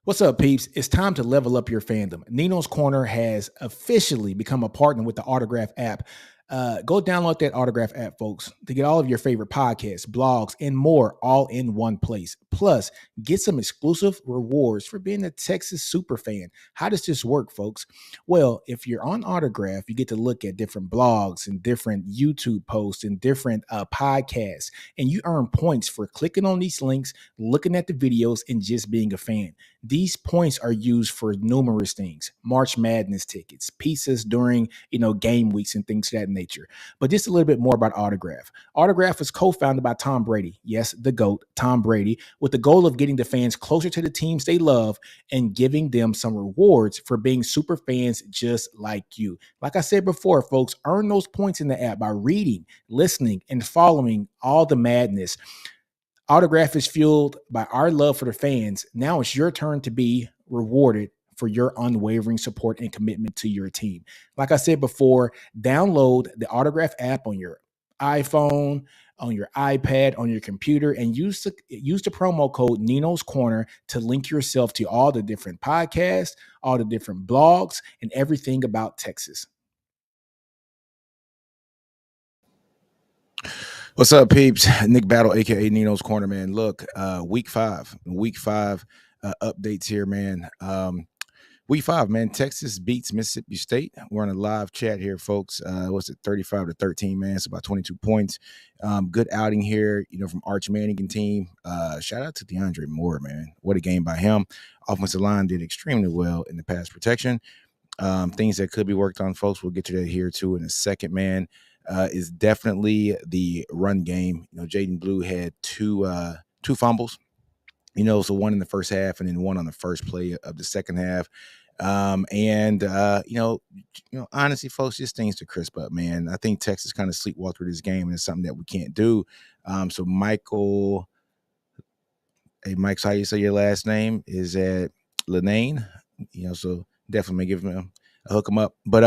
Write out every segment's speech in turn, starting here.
What's up, peeps? It's time to level up your fandom. Nino's Corner has officially become a partner with the Autograph app. Go download that Autograph app, folks, to get all of your favorite podcasts, blogs, and more all in one place. Plus, get some exclusive rewards for being a Texas super fan. How does this work, folks? Well, if you're on Autograph, you get to look at different blogs and different YouTube posts and different podcasts, and you earn points for clicking on these links, looking at the videos, and just being a fan. These points are used for numerous things: March Madness tickets, pizzas during game weeks, and things of that nature. But just a little bit more about Autograph. Autograph was co-founded by Tom Brady, yes, the GOAT, Tom Brady, with the goal of getting the fans closer to the teams they love and giving them some rewards for being super fans just like you. Like I said before, folks, earn those points in the app by reading, listening, and following all the madness. Autograph is fueled by our love for the fans. Now it's your turn to be rewarded for your unwavering support and commitment to your team. Like I said before, download the Autograph app on your iPhone, on your iPad, on your computer, and use the promo code Ninos Corner to link yourself to all the different podcasts, all the different blogs, and everything about Texas. What's up, peeps? Nick Battle, aka Nino's Corner, man. Look, week five updates here, man. Week 5, man. Texas beats Mississippi State. We're on a live chat here, folks. What's it, 35-13, man? It's about 22 points. Good outing here, from Arch Manning and team. Shout out to DeAndre Moore, man. What a game by him. Offensive line did extremely well in the pass protection. Things that could be worked on, folks. We'll get to that here too in a second, man. Is definitely the run game. Jaden Blue had two fumbles. So one in the first half and then one on the first play of the second half. Honestly, folks, just things to crisp up, man. I think Texas kind of sleepwalked through this game, and it's something that we can't do. So Michael, hey, Mike's how you say your last name is at Lenane. So definitely give him hook him up. But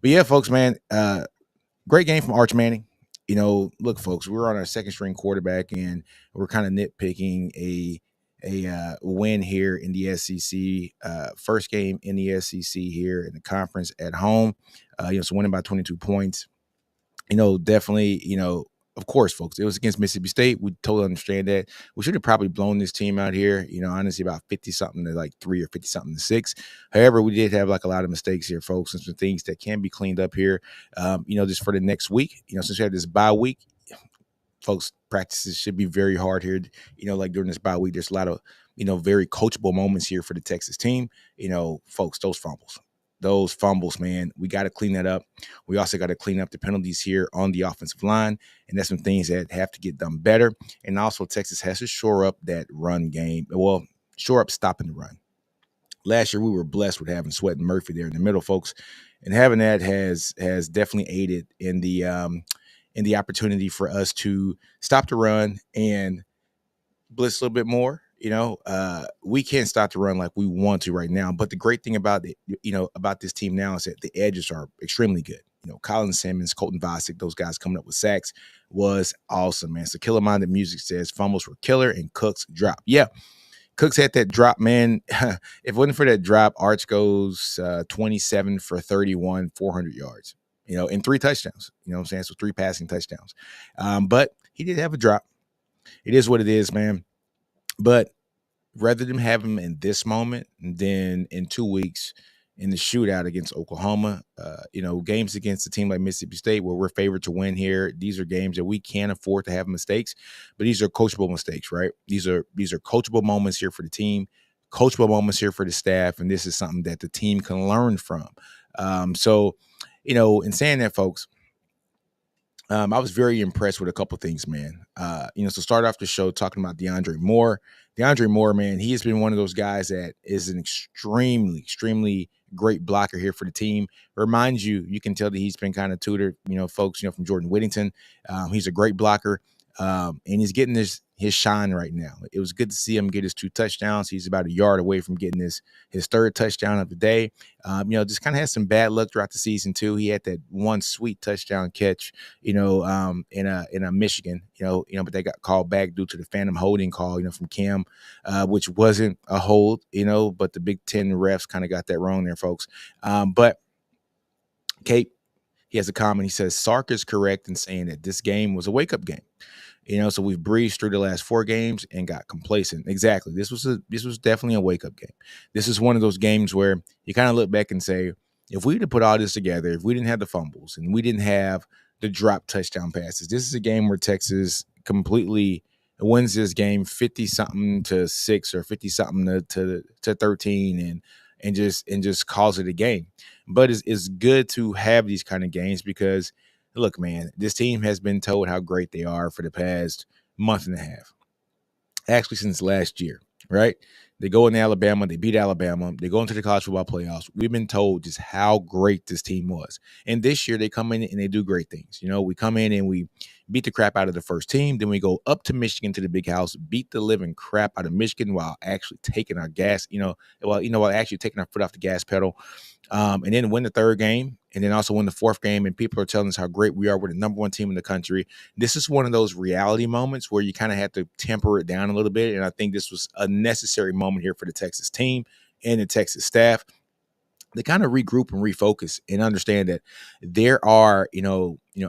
yeah, folks, man. Great game from Arch Manning. Look, folks, we're on our second string quarterback, and we're kind of nitpicking a win here in the SEC. First game in the SEC here in the conference at home. So winning by 22 points. Definitely, of course, folks, it was against Mississippi State. We totally understand that. We should have probably blown this team out here, honestly, about 50-something to like 3 or 50-something to 6. However, we did have like a lot of mistakes here, folks, and some things that can be cleaned up here, just for the next week. Since we have this bye week, folks, practices should be very hard here. Like during this bye week, there's a lot of, very coachable moments here for the Texas team. Folks, those fumbles, man, we got to clean that up. We also got to clean up the penalties here on the offensive line, and that's some things that have to get done better. And also, Texas has to shore up that run game. Well, shore up stopping the run. Last year, we were blessed with having Sweat and Murphy there in the middle, folks, and having that has definitely aided in the opportunity for us to stop the run and blitz a little bit more. We can't stop the run like we want to right now. But the great thing about it, about this team now is that the edges are extremely good. Colin Simmons, Colton Vosick, those guys coming up with sacks was awesome, man. So Killer Minded Music says fumbles were killer and Cooks drop. Yeah, Cooks had that drop, man. If it wasn't for that drop, Arch goes 27 for 31, 400 yards, and 3 touchdowns. You know what I'm saying? So 3 passing touchdowns. But he did have a drop. It is what it is, man. But rather than have him in this moment than in 2 weeks in the shootout against Oklahoma, games against a team like Mississippi State where we're favored to win here, these are games that we can't afford to have mistakes, but these are coachable mistakes, right? These are coachable moments here for the team, coachable moments here for the staff, and this is something that the team can learn from. So, in saying that, folks, I was very impressed with a couple things, man. So start off the show talking about DeAndre Moore. DeAndre Moore, man, he has been one of those guys that is an extremely, extremely great blocker here for the team. Reminds you can tell that he's been kind of tutored, folks, from Jordan Whittington. He's a great blocker. And he's getting his shine right now. It was good to see him get his 2 touchdowns. He's about a yard away from getting his 3rd touchdown of the day. Just kind of had some bad luck throughout the season too. He had that one sweet touchdown catch, in a Michigan, but they got called back due to the phantom holding call, from Cam, which wasn't a hold, but the Big Ten refs kind of got that wrong there, folks. But Kate, he has a comment. He says Sark is correct in saying that this game was a wake-up game. So we've breezed through the last 4 games and got complacent. Exactly. This was definitely a wake-up game. This is one of those games where you kind of look back and say, if we had put all this together, if we didn't have the fumbles and we didn't have the drop touchdown passes, this is a game where Texas completely wins this game 50-something to 6 or 50-something to 13 and just calls it a game. But it's good to have these kind of games because look, man, this team has been told how great they are for the past month and a half. Actually, since last year, right? They go into Alabama, they beat Alabama, they go into the college football playoffs. We've been told just how great this team was. And this year they come in and they do great things. We come in and we beat the crap out of the first team. Then we go up to Michigan to the big house, beat the living crap out of Michigan while actually taking our gas, while actually taking our foot off the gas pedal. And then win the 3rd game and then also win the 4th game. And people are telling us how great we are. We're the number 1 team in the country. This is one of those reality moments where you kind of have to temper it down a little bit. And I think this was a necessary moment here for the Texas team and the Texas staff. They kind of regroup and refocus and understand that there are,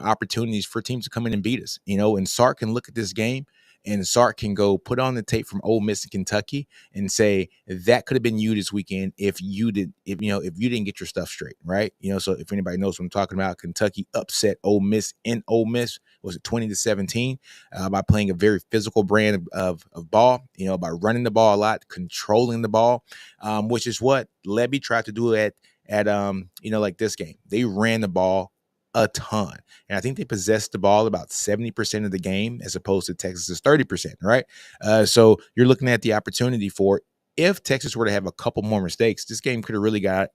opportunities for teams to come in and beat us, and Sark can look at this game and Sark can go put on the tape from Ole Miss and Kentucky and say that could have been you this weekend if you didn't get your stuff straight, right? So if anybody knows what I'm talking about, Kentucky upset Ole Miss in Ole Miss. Was it 20-17 by playing a very physical brand of ball, by running the ball a lot, controlling the ball, which is what Lebby tried to do at like this game. They ran the ball a ton. And I think they possessed the ball about 70% of the game as opposed to Texas's 30%, right? So you're looking at the opportunity for if Texas were to have a couple more mistakes, this game could have really got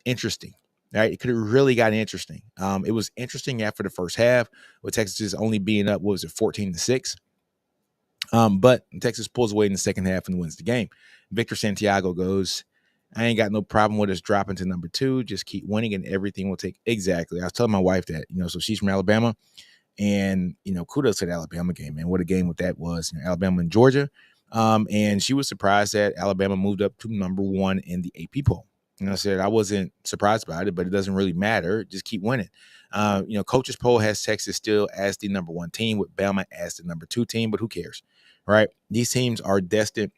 interesting. Right, it could have really gotten interesting. It was interesting after the first half, with Texas only being up, 14-6. But Texas pulls away in the second half and wins the game. Victor Santiago goes, I ain't got no problem with us dropping to number 2. Just keep winning and everything will take. Exactly. I was telling my wife that, so she's from Alabama. And, kudos to the Alabama game, man. What a game what that was. Alabama and Georgia. And she was surprised that Alabama moved up to number 1 in the AP poll. And I said, I wasn't surprised by it, but it doesn't really matter. Just keep winning. Coaches poll has Texas still as the number 1 team with Bama as the number 2 team, but who cares, right? These teams are destined.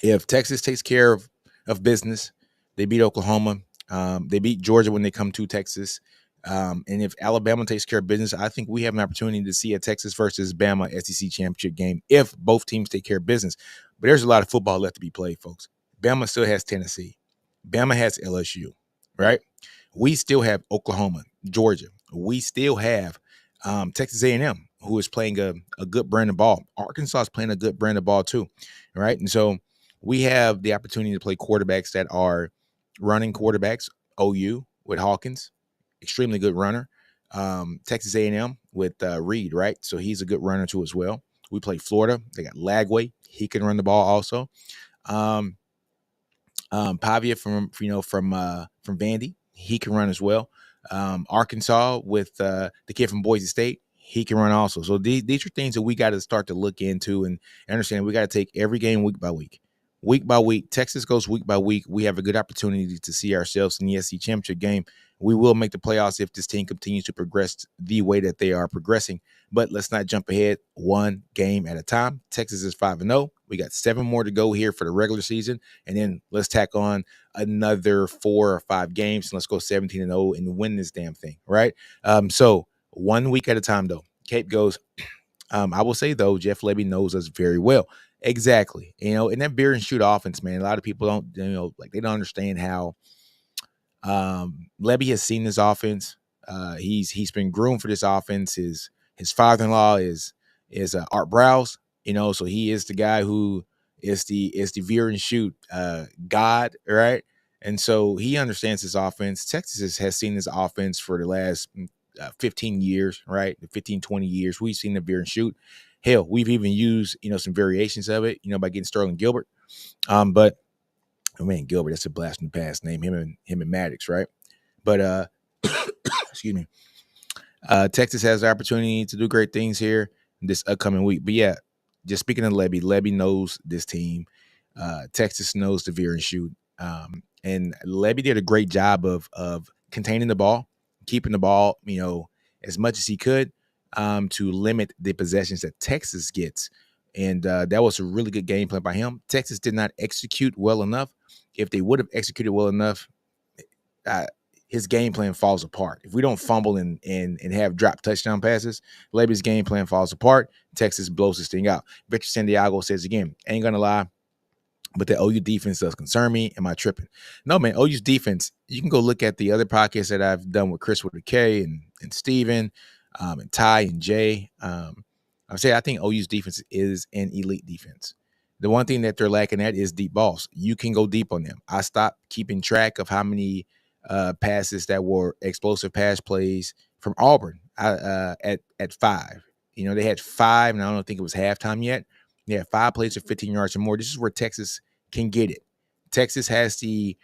If Texas takes care of business, they beat Oklahoma. They beat Georgia when they come to Texas. And if Alabama takes care of business, I think we have an opportunity to see a Texas versus Bama SEC championship game if both teams take care of business. But there's a lot of football left to be played, folks. Bama still has Tennessee. Bama has LSU, right? We still have Oklahoma, Georgia. We still have Texas A&M, who is playing a good brand of ball. Arkansas is playing a good brand of ball too, right? And so we have the opportunity to play quarterbacks that are running quarterbacks. OU with Hawkins, extremely good runner. Texas A&M with Reed, right? So he's a good runner too as well. We play Florida. They got Lagway. He can run the ball also. Pavia from Vandy, he can run as well. Arkansas with the kid from Boise State, he can run also. So these are things that we got to start to look into and understand. We got to take every game week by week. Week by week, Texas goes week by week. We have a good opportunity to see ourselves in the SEC championship game. We will make the playoffs if this team continues to progress the way that they are progressing. But let's not jump ahead, one game at a time. Texas is 5-0. We got 7 more to go here for the regular season. And then let's tack on another 4 or 5 games. And let's go 17-0 and win this damn thing, right? So 1 week at a time, though. Cape goes, I will say, though, Jeff Lebby knows us very well. Exactly. And that beer and shoot offense, man, a lot of people don't, they don't understand how Lebby has seen this offense. He's been groomed for this offense. His father-in-law is Art Browse, so he is the guy who is the veer and shoot god, right? And so he understands this offense. Texas has seen this offense for the last 15 years, right? 15, 20 years. We've seen the veer and shoot. Hell, we've even used, some variations of it, by getting Sterling Gilbert. But oh man, Gilbert, that's a blast from the past name. Him and Maddox, right? But excuse me. Texas has the opportunity to do great things here this upcoming week. But yeah, just speaking of Lebby knows this team. Texas knows the veer and shoot. And Lebby did a great job of containing the ball, keeping the ball, as much as he could, to limit the possessions that Texas gets. And that was a really good game plan by him. Texas did not execute well enough. If they would have executed well enough, his game plan falls apart. If we don't fumble and have drop touchdown passes, Lebby's game plan falls apart. Texas blows this thing out. Victor Santiago says again, ain't gonna lie, but the OU defense does concern me. Am I tripping? No, man. OU's defense, you can go look at the other podcasts that I've done with Chris with a K and Steven, and Ty and Jay. I think OU's defense is an elite defense. The one thing that they're lacking at is deep balls. You can go deep on them. I stopped keeping track of how many passes that were explosive pass plays from Auburn at 5. They had 5, and I don't think it was halftime yet. They had 5 plays of 15 yards or more. This is where Texas can get it. Texas has the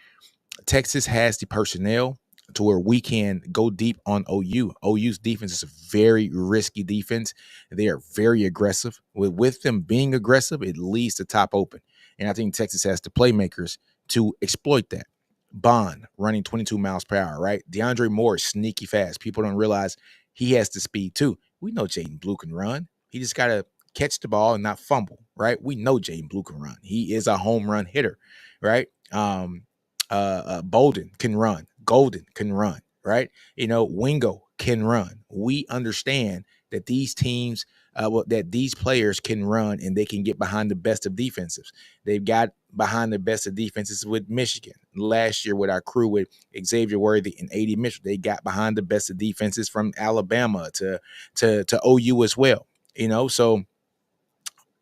personnel to where we can go deep on OU. OU's defense is a very risky defense. They are very aggressive. With them being aggressive, it leaves the top open. And I think Texas has the playmakers to exploit that. Bond running 22 miles per hour, right? DeAndre Moore is sneaky fast. People don't realize he has the speed too. We know Jaden Blue can run. He just got to catch the ball and not fumble, right? We know Jaden Blue can run. He is a home run hitter, right? Bolden can run. Golden can run, right? Wingo can run. We understand that these teams, that these players can run and they can get behind the best of defenses. They've got behind the best of defenses with Michigan. Last year with our crew with Xavier Worthy and A.D. Mitchell, they got behind the best of defenses from Alabama to OU as well. So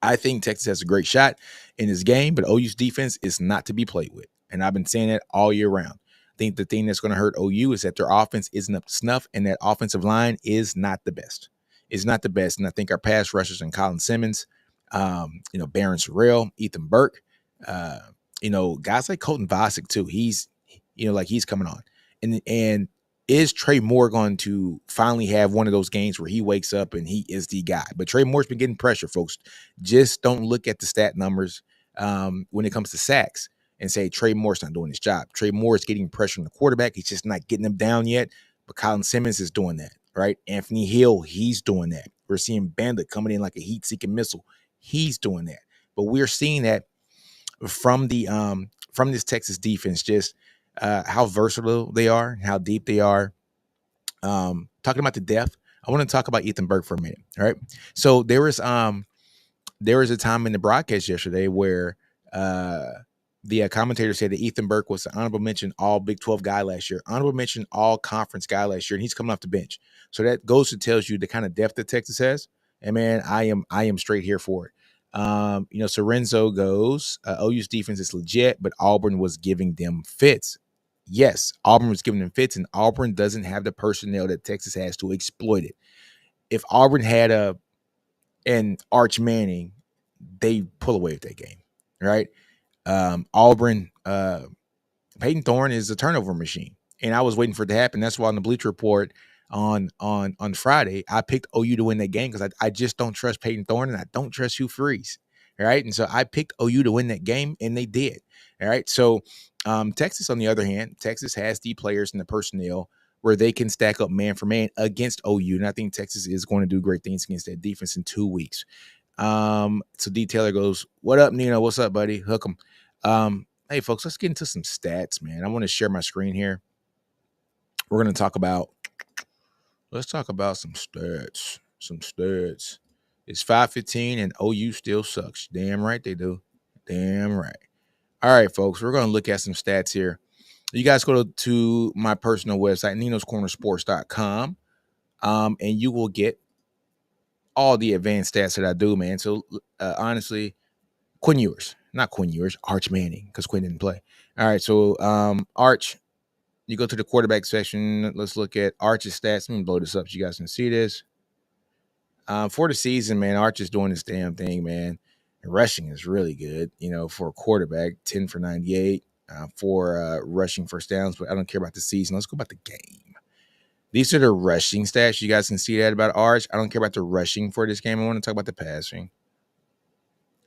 I think Texas has a great shot in this game, but OU's defense is not to be played with. And I've been saying that all year round. I think the thing that's going to hurt OU is that their offense isn't up to snuff, and that offensive line is not the best. It's not the best. And I think our pass rushers and Colin Simmons, Barron Sorrell, Ethan Burke, guys like Colton Vasek too. He's coming on. And is Trey Moore going to finally have one of those games where he wakes up and he is the guy? But Trey Moore's been getting pressure, folks. Just don't look at the stat numbers when it comes to sacks and say Trey Moore's not doing his job. Trey Moore is getting pressure on the quarterback. He's just not getting them down yet. But Colin Simmons is doing that, right? Anthony Hill, he's doing that. We're seeing Bandit coming in like a heat-seeking missile. He's doing that. But we're seeing that from this Texas defense, just how versatile they are, how deep they are. Talking about the depth, I want to talk about Ethan Burke for a minute. All right. So there was a time in the broadcast yesterday where the commentator said that Ethan Burke was an honorable mention all Big 12 guy last year, honorable mention all conference guy last year, and he's coming off the bench. So that goes to tells you the kind of depth that Texas has. And man, I am straight here for it. Sorenzo goes, OU's defense is legit, but Auburn was giving them fits. Yes, Auburn was giving them fits, and Auburn doesn't have the personnel that Texas has to exploit it. If Auburn had an Arch Manning, they pull away with that game, right? Auburn, Peyton Thorne is a turnover machine, and I was waiting for it to happen. That's why on the Bleacher Report on Friday, I picked OU to win that game because I just don't trust Peyton Thorne and I don't trust Hugh Freeze, right? And so I picked OU to win that game, and they did, all right? So Texas, on the other hand, Texas has the players and the personnel where they can stack up man for man against OU, and I think Texas is going to do great things against that defense in 2 weeks. So D. Taylor goes, "What up, Nino? What's up, buddy? Hook 'em." Hey, folks, let's get into some stats, man. I want to share my screen here. We're going to talk about some stats. It's 5:15 and OU still sucks. Damn right they do. Damn right. All right, folks, we're going to look at some stats here. You guys go to my personal website, NinosCornerSports.com, and you will get all the advanced stats that I do, man. So, honestly, Quinn Ewers, not Quinn Ewers, Arch Manning, because Quinn didn't play. All right, so Arch, you go to the quarterback section. Let's look at Arch's stats. Let me blow this up so you guys can see this. For the season, man, Arch is doing this damn thing, man. And rushing is really good, for a quarterback, 10 for 98 for rushing first downs. But I don't care about the season. Let's go about the game. These are the rushing stats. You guys can see that about Arch. I don't care about the rushing for this game. I want to talk about the passing.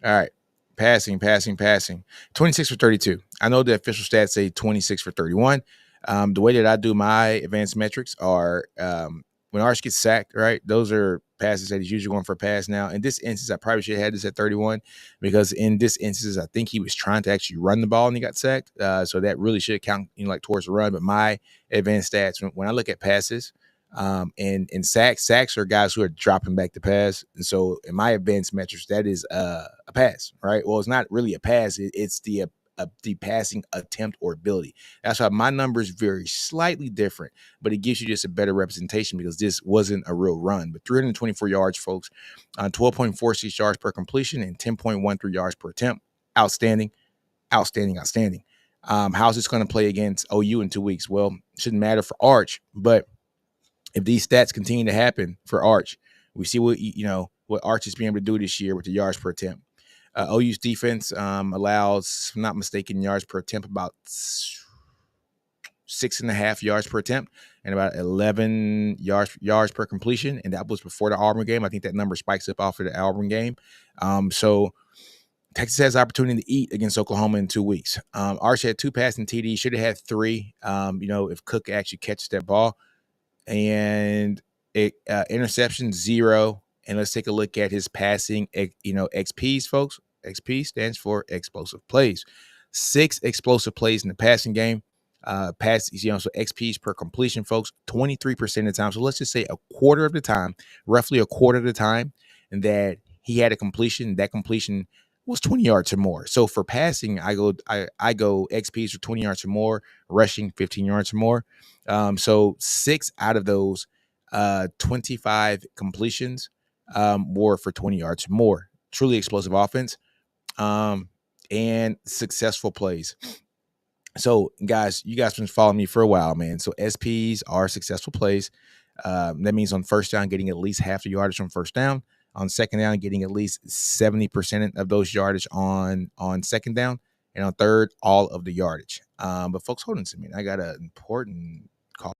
All right. Passing. 26 for 32. I know the official stats say 26 for 31. The way that I do my advanced metrics are when Arch gets sacked, right? Those are passes that he's usually going for a pass now. In this instance, I probably should have had this at 31 because in this instance, I think he was trying to actually run the ball and he got sacked. So that really should count, towards the run. But my advanced stats, when I look at passes, and sacks are guys who are dropping back to pass. And so in my advanced metrics, that is a pass, right? Well, it's not really a pass. It's the passing attempt or ability. That's why my numbers vary slightly different, but it gives you just a better representation because this wasn't a real run. But 324 yards, folks, 12.46 yards per completion and 10.13 yards per attempt. Outstanding. How's this going to play against OU in 2 weeks? Well, it shouldn't matter for Arch, but if these stats continue to happen for Arch, we see what Arch is being able to do this year with the yards per attempt. OU's defense allows, if I'm not mistaken, yards per attempt about 6.5 yards per attempt and about 11 yards per completion. And that was before the Auburn game. I think that number spikes up off of the Auburn game. So Texas has opportunity to eat against Oklahoma in 2 weeks. Arch had 2 passing TDs, should have had 3. If Cook actually catches that ball. And interception 0. And let's take a look at his passing, XPs, folks. XP stands for explosive plays. 6 explosive plays in the passing game. So XPs per completion, folks, 23% of the time. So let's just say roughly a quarter of the time, and that he had a completion. That completion was 20 yards or more. So for passing, I go XPs for 20 yards or more, rushing 15 yards or more. So 6 out of those 25 completions were for 20 yards or more. Truly explosive offense and successful plays. So guys, you guys been following me for a while, man. So SPs are successful plays. That means on first down, getting at least half the yardage from first down. On second down, getting at least 70% of those yardage on second down. And on third, all of the yardage. But folks, hold on a minute. I got an important call.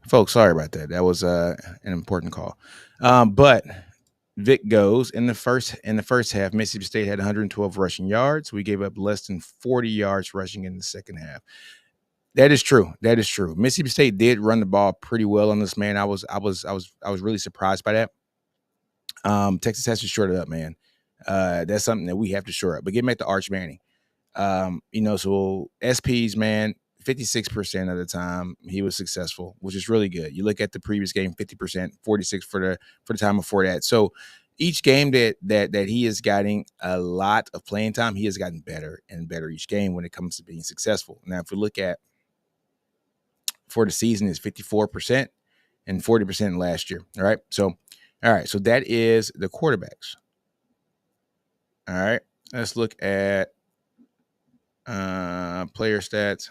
Folks, sorry about that. That was an important call. But Vic goes in the first half. Mississippi State had 112 rushing yards. We gave up less than 40 yards rushing in the second half. That is true. Mississippi State did run the ball pretty well on this, man. I was really surprised by that. Texas has to short it up, man. That's something that we have to shore up. But getting back to Arch Manning, so SPs, man, 56% of the time he was successful, which is really good. You look at the previous game, 50%, 46 for the time before that. So each game that he is getting a lot of playing time, he has gotten better and better each game when it comes to being successful. Now, if we look at for the season, is 54% and 40% last year. All right. So that is the quarterbacks. All right. Let's look at player stats.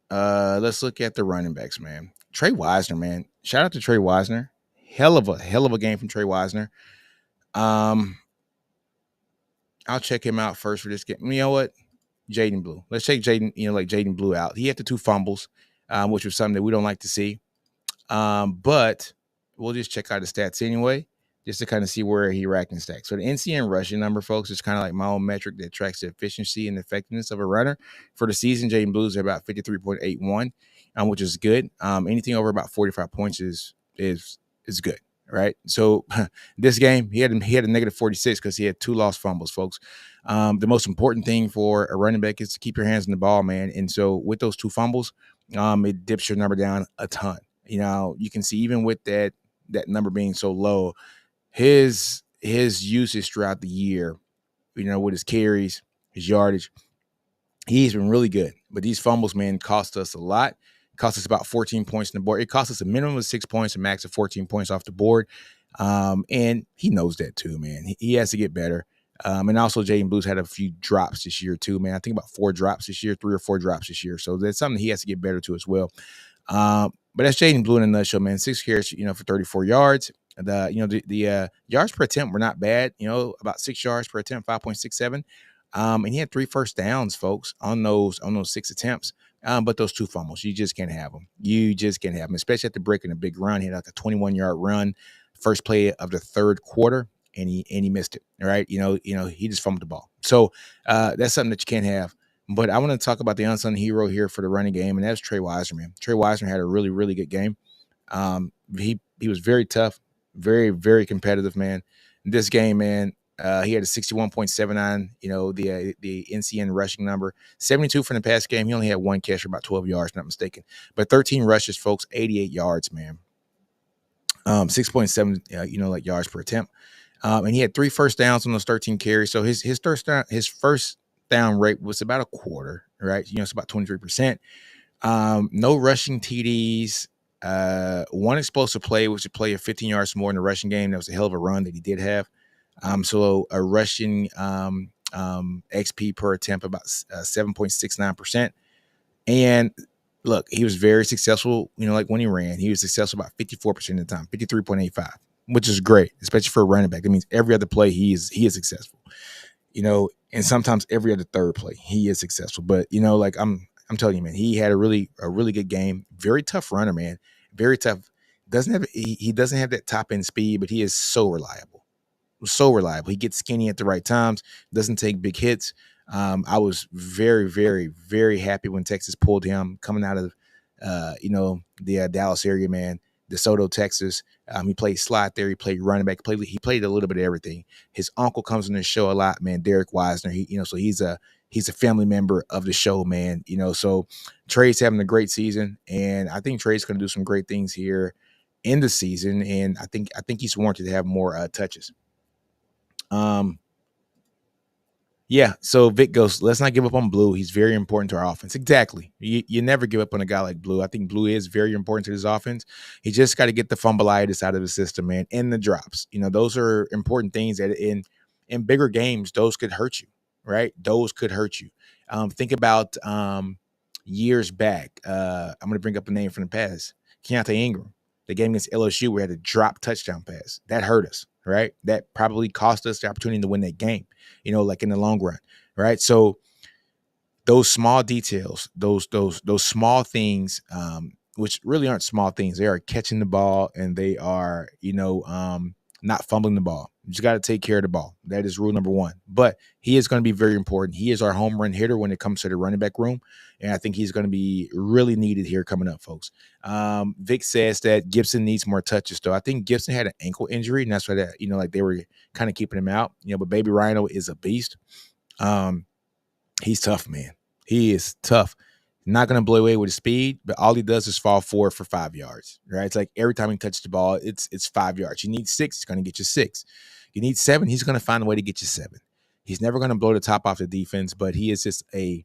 Let's look at the running backs, man. Trey Wisner, man. Shout out to Trey Wisner. Hell of a game from Trey Wisner. I'll check him out first for this game. You know what? Jaden Blue. Let's check Jaden Blue out. He had the 2 fumbles, which was something that we don't like to see. But we'll just check out the stats anyway, just to kind of see where he racked and stacked. So the NCN rushing number, folks, is kind of like my own metric that tracks the efficiency and effectiveness of a runner. For the season, Jaden Blues are about 53.81. which is good. Anything over about 45 points is good, right? So this game he had a negative 46 because he had 2 lost fumbles, folks. The most important thing for a running back is to keep your hands on the ball, man. And so with those 2 fumbles, it dips your number down a ton. You can see even with that number being so low, his usage throughout the year, with his carries, his yardage, he's been really good. But these fumbles, man, cost us a lot. It cost us about 14 points on the board. It cost us a minimum of 6 points, a max of 14 points off the board. And he knows that too, man. He has to get better. And also Jaden Blue's had a few drops this year too, man. I think about 4 drops this year, 3 or 4 drops this year. So that's something he has to get better to as well. But that's Jaden Blue in a nutshell, man. 6 carries, for 34 yards. The yards per attempt were not bad. About 6 yards per attempt, 5.67. And he had 3 first downs, folks, on those 6 attempts. But those 2 fumbles, you just can't have them. You just can't have them, especially at the break in a big run. He had like a 21-yard run, first play of the 3rd quarter, and he missed it. All right, he just fumbled the ball. So that's something that you can't have. But I want to talk about the unsung hero here for the running game, and that's Trey Wisener, man. Trey Wisener had a really, really good game. He was very tough, very, very competitive, man. In this game, man, he had a 61.79, the NCN rushing number, 72 from the past game. He only had 1 catch for about 12 yards, not mistaken. But 13 rushes, folks, 88 yards, man. 6.7, yards per attempt. And he had 3 first downs on those 13 carries. So his first down rate was about a quarter, right? It's about 23%. No rushing TDs. 1 explosive play, which was a play of 15 yards more in the rushing game. That was a hell of a run that he did have. So a rushing XP per attempt about 7.69%. And look, he was very successful, like when he ran, he was successful about 54% of the time, 53.85, which is great, especially for a running back. That means every other play he is successful. And sometimes every other third play he is successful. But I'm telling you, man, he had a really good game. Very tough runner, man. Very tough. He doesn't have that top end speed, but he is so reliable. So reliable. He gets skinny at the right times, doesn't take big hits. I was very, very, very happy when Texas pulled him coming out of the Dallas area, man. DeSoto, Texas. He played slot there. He played running back. He played a little bit of everything. His uncle comes on the show a lot, man. Derek Wisner. So he's a family member of the show, man. So Trey's having a great season, and I think Trey's going to do some great things here in the season. And I think he's warranted to have more touches. Yeah, so Vic goes, let's not give up on Blue. He's very important to our offense. Exactly. You never give up on a guy like Blue. I think Blue is very important to this offense. He just got to get the fumbleitis out of the system, man, and the drops. Those are important things that in bigger games, those could hurt you, right? Those could hurt you. Think about years back. I'm going to bring up a name from the past. Keontae Ingram. The game against LSU, we had a drop touchdown pass. That hurt us, right? That probably cost us the opportunity to win that game, like in the long run, right? So those small details, those small things, which really aren't small things. They are catching the ball, and they are, not fumbling the ball. You just got to take care of the ball. That is rule number 1. But he is going to be very important. He is our home run hitter when it comes to the running back room. And I think he's going to be really needed here coming up, folks. Vic says that Gibson needs more touches, though. I think Gibson had an ankle injury, and that's why that, they were kind of keeping him out. But Baby Rhino is a beast. He's tough, man. He is tough. Not going to blow away with his speed, but all he does is fall forward for 5 yards, right? It's like every time he touches the ball, it's 5 yards. You need 6, he's going to get you 6. You need 7, he's going to find a way to get you 7. He's never going to blow the top off the defense, but he is just a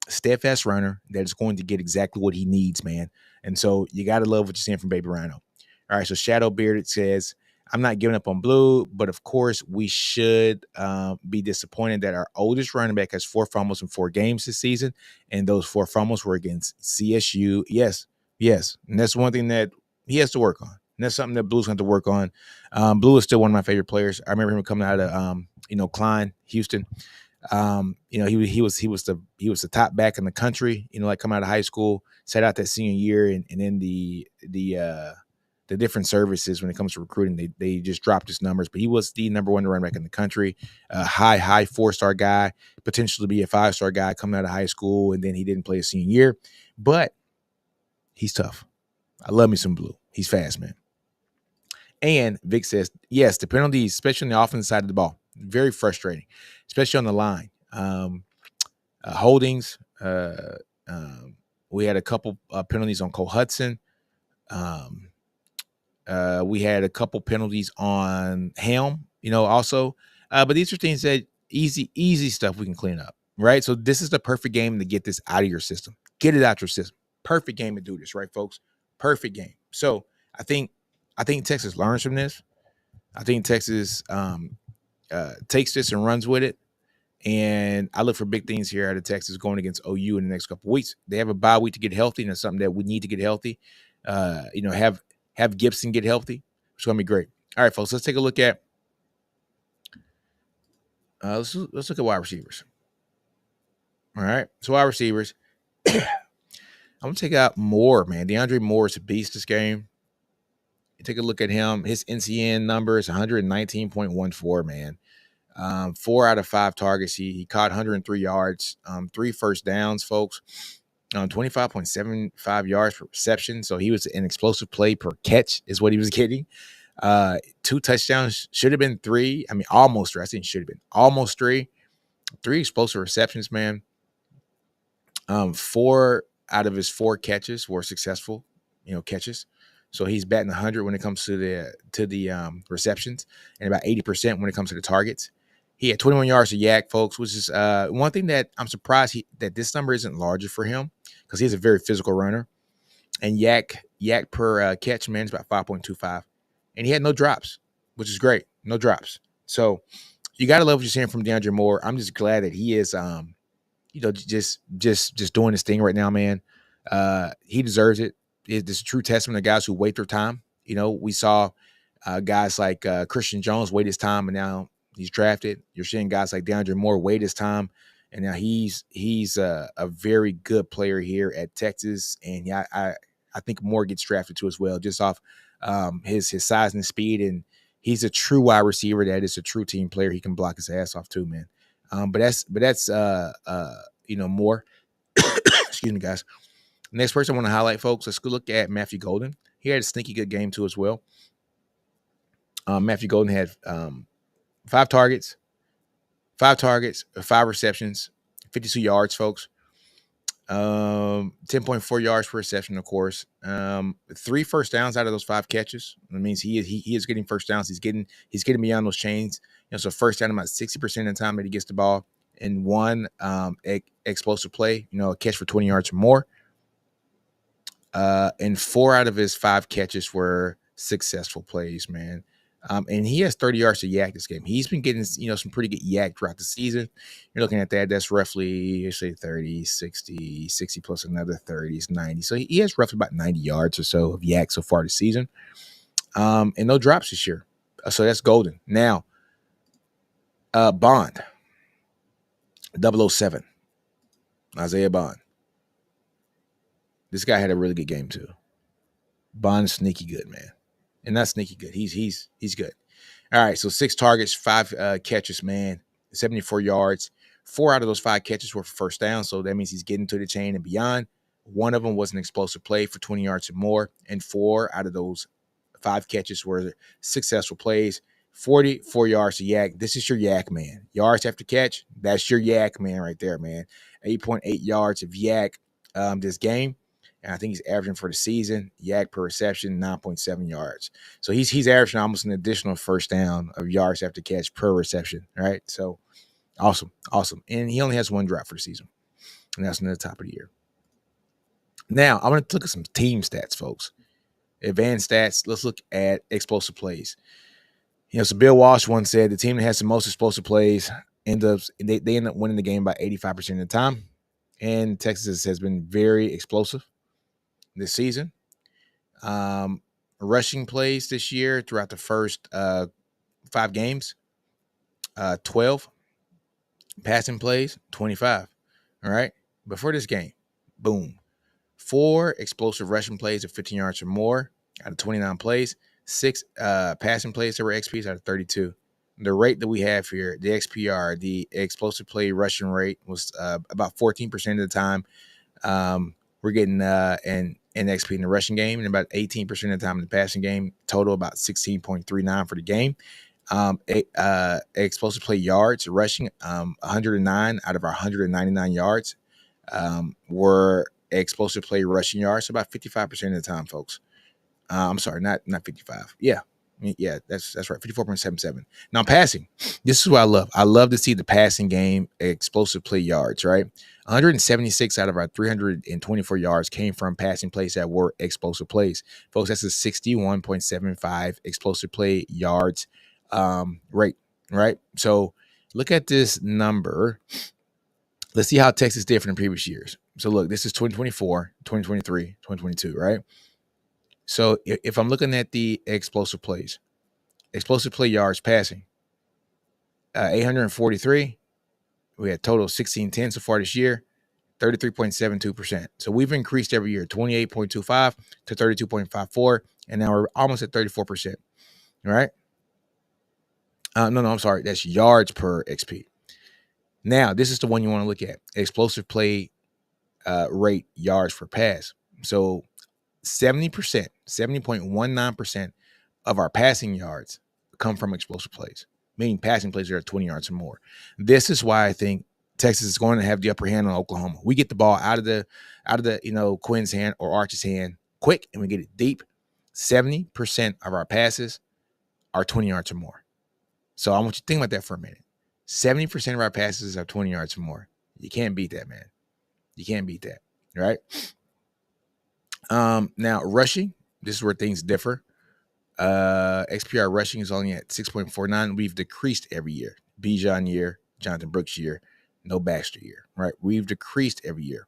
steadfast runner that is going to get exactly what he needs, man. And so you got to love what you're seeing from Baby Rhino. All right, so Shadow Bearded says, I'm not giving up on Blue, but of course we should be disappointed that our oldest running back has 4 fumbles in 4 games this season, and those 4 fumbles were against CSU. Yes, and that's one thing that he has to work on. And that's something that Blue's going to work on. Blue is still one of my favorite players. I remember him coming out of Klein, Houston. He was the top back in the country. Like coming out of high school, sat out that senior year, and then the different services when it comes to recruiting, they just dropped his numbers, but he was the number 1 running back in the country, high 4-star guy, potentially be a 5-star guy coming out of high school, and then he didn't play a senior year. but he's tough. I love me some Blue. He's fast, man. And Vic says, yes, the penalties, especially on the offensive side of the ball, very frustrating, especially on the line. Holdings. We had a couple penalties on Cole Hudson. We had a couple penalties on Helm, also. But these are things that easy stuff we can clean up, right? So this is the perfect game to get this out of your system. Get it out your system. Perfect game to do this, right, folks? Perfect game. So I think Texas learns from this. I think Texas takes this and runs with it. And I look for big things here out of Texas going against OU in the next couple of weeks. They have a bye week to get healthy, and it's something that we need to get healthy. Have Gibson get healthy. It's going to be great. All right, folks, let's take a look at let's look at wide receivers. All right, so wide receivers. I'm going to take out Moore, man. DeAndre Moore is a beast this game. You take a look at him. His NCN number is 119.14, man. 4 out of 5 targets. He caught 103 yards, 3 first downs, folks. 25.75 yards per reception. So he was an explosive play per catch is what he was getting. 2 touchdowns, should have been 3. I mean, almost 3. I think should have been almost 3. 3 explosive receptions, man. 4 out of his 4 catches were successful, catches. So he's batting 100 when it comes to the receptions, and about 80% when it comes to the targets. He had 21 yards to yak, folks, which is one thing that I'm surprised that this number isn't larger for him because he's a very physical runner. And yak per catch, man, is about 5.25. And he had no drops, which is great. No drops. So you got to love what you're seeing from DeAndre Moore. I'm just glad that he is, just doing his thing right now, man. He deserves it. It's a true testament of guys who wait their time. We saw guys like Christian Jones wait his time, and now he's drafted. You're seeing guys like DeAndre Moore wait his time, and now he's a very good player here at Texas. And yeah, I think Moore gets drafted too as well, just off his size and speed. And he's a true wide receiver that is a true team player. He can block his ass off too, man. But that's Moore. Excuse me, guys. Next person I want to highlight, folks, let's go look at Matthew Golden. He had a sneaky good game too as well. Matthew Golden had 5 targets, 5 receptions, 52 yards, folks. 10.4 yards per reception, of course. 3 first downs out of those 5 catches. That means he is getting first downs. He's getting beyond those chains. So first down about 60% of the time that he gets the ball. And 1 explosive play, a catch for 20 yards or more. And 4 out of his 5 catches were successful plays, man. And he has 30 yards to yak this game. He's been getting, some pretty good yak throughout the season. You're looking at that. That's roughly, say 30, 60 plus another 30s, 90. So he has roughly about 90 yards or so of yak so far this season. And no drops this year. So that's Golden. Now, Bond, 007, Isaiah Bond. This guy had a really good game too. Bond's sneaky good, man. And not sneaky good. He's good. All right, so 6 targets, 5 catches, man. 74 yards. 4 out of those 5 catches were for first down, so that means he's getting to the chain and beyond. 1 of them was an explosive play for 20 yards or more, and 4 out of those 5 catches were successful plays. 44 yards to yak. This is your yak, man. Yards after catch, that's your yak, man, right there, man. 8.8 yards of yak this game. And I think he's averaging for the season, yak per reception, 9.7 yards. So he's averaging almost an additional first down of yards after catch per reception, right? So awesome. And he only has 1 drop for the season, and that's near the top of the year. Now, I want to look at some team stats, folks. Advanced stats. Let's look at explosive plays. So Bill Walsh once said the team that has the most explosive plays they end up winning the game by 85% of the time. And Texas has been very explosive this season. Rushing plays this year throughout the first 5 games, 12. Passing plays, 25. All right. Before this game, boom. 4 explosive rushing plays of 15 yards or more out of 29 plays. 6 passing plays that were XPs out of 32. The rate that we have here, the XPR, the explosive play rushing rate, was about 14% of the time. We're getting an XP in the rushing game and about 18% of the time in the passing game. Total about 16.39 for the game. Explosive play yards rushing, 109 out of our 199 yards were explosive play rushing yards. So about 55% of the time, folks. I'm sorry, not 55. Yeah, that's right, 54.77. Now passing, this is what I love. I love to see the passing game explosive play yards, right? 176 out of our 324 yards came from passing plays that were explosive plays. Folks, that's a 61.75 explosive play yards rate, right? So look at this number. Let's see how Texas did from the previous years. So look, this is 2024, 2023, 2022, right? So if I'm looking at the explosive plays, explosive play yards passing, 843. We had total 1610 so far this year, 33.72%. So we've increased every year, 28.25 to 32.54, and now we're almost at 34%. All right. No, I'm sorry. That's yards per XP. Now, this is the one you want to look at. Explosive play rate yards per pass. So 70%, 70.19% of our passing yards come from explosive plays, meaning passing plays that are 20 yards or more. This is why I think Texas is going to have the upper hand on Oklahoma. We get the ball out of the Quinn's hand or Arch's hand quick, and we get it deep. 70% of our passes are 20 yards or more. So I want you to think about that for a minute. 70% of our passes are 20 yards or more. You can't beat that, man. You can't beat that, right? Now rushing, this is where things differ. XPR rushing is only at 6.49. We've decreased every year. Bijan year, Jonathan Brooks year, no Baxter year, right? We've decreased every year.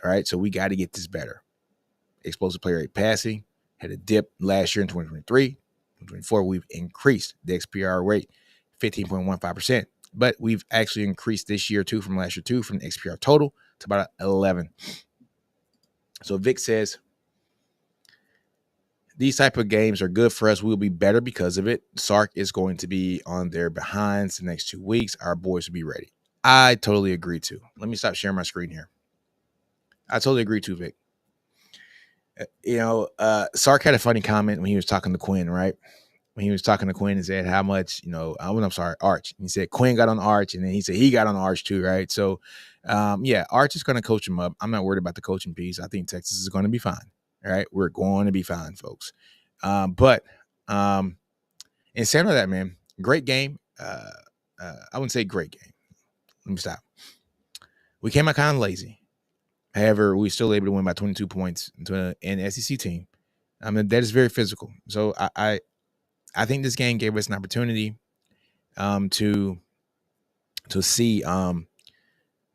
All right, so we got to get this better. Explosive play rate passing had a dip last year in 2023. 2024, we've increased the XPR rate 15.15%, but we've actually increased this year too from last year too, from the XPR total to about 11. So Vic says, these type of games are good for us. We'll be better because of it. Sark is going to be on their behinds the next 2 weeks. Our boys will be ready. I totally agree too. Let me stop sharing my screen here. I totally agree too, Vic. Sark had a funny comment when he was talking to Quinn, right? When he was talking to Quinn and said how much, I'm sorry, Arch. He said Quinn got on Arch, and then he said he got on Arch too, right? So, Arch is going to coach him up. I'm not worried about the coaching piece. I think Texas is going to be fine. All right, we're going to be fine, folks. But instead of that, man, great game. I wouldn't say great game. Let me stop. We came out kind of lazy. However, we were still able to win by 22 points to an SEC team. I mean, that is very physical. So I think this game gave us an opportunity to see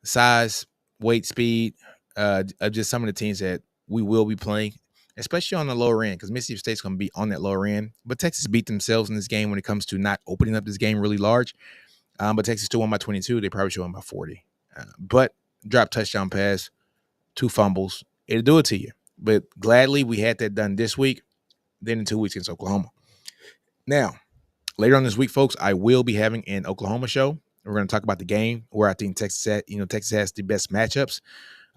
size, weight, speed of just some of the teams that we will be playing, especially on the lower end, because Mississippi State's going to be on that lower end. But Texas beat themselves in this game when it comes to not opening up this game really large. But Texas still won by 22. They probably should win by 40. But drop touchdown pass, 2 fumbles. It'll do it to you. But gladly we had that done this week, then in 2 weeks against Oklahoma. Now, later on this week, folks, I will be having an Oklahoma show. We're going to talk about the game where I think Texas has the best matchups.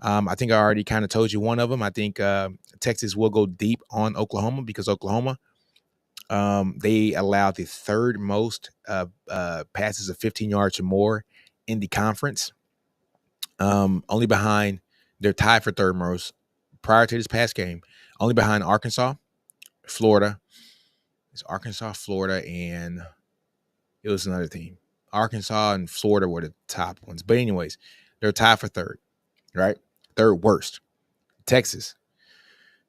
I think I already kind of told you one of them. I think Texas will go deep on Oklahoma because Oklahoma, they allowed the third most passes of 15 yards or more in the conference. Only behind, they're tied for third most prior to this past game, only behind Arkansas, Florida. It's Arkansas, Florida, and it was another team. Arkansas and Florida were the top ones. But anyways, they're tied for third, right? Third worst. Texas,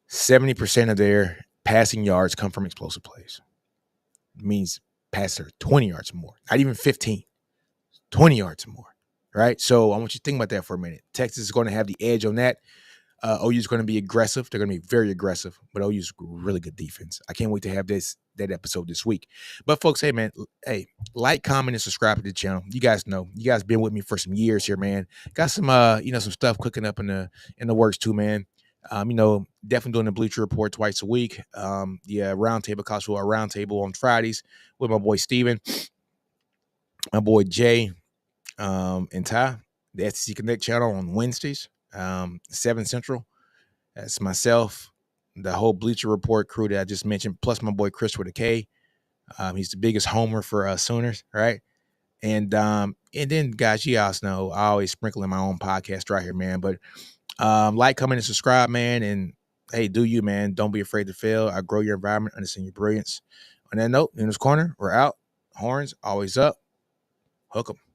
70% of their passing yards come from explosive plays. It means passes are 20 yards or more, not even 15, 20 yards or more, right? So I want you to think about that for a minute. Texas is going to have the edge on that. OU is going to be aggressive. They're going to be very aggressive, but OU is really good defense. I can't wait to have that episode this week. But folks, hey man, like, comment, and subscribe to the channel. You guys know, you guys been with me for some years here, man. Got some some stuff cooking up in the works too, man. Definitely doing the Bleacher Report twice a week. Roundtable, college football roundtable on Fridays with my boy Steven, my boy Jay, and Ty. The SEC Connect channel on Wednesdays, 7 Central. That's myself, the whole Bleacher Report crew that I just mentioned, plus my boy Chris with a K. He's the biggest homer for Sooners, right? And then guys, you guys know I always sprinkle in my own podcast right here, man. But like, comment, and subscribe, man. And hey, do you, man? Don't be afraid to fail. I grow your environment, understand your brilliance. On that note, Ninos Corner, we're out. Horns always up. Hook 'em.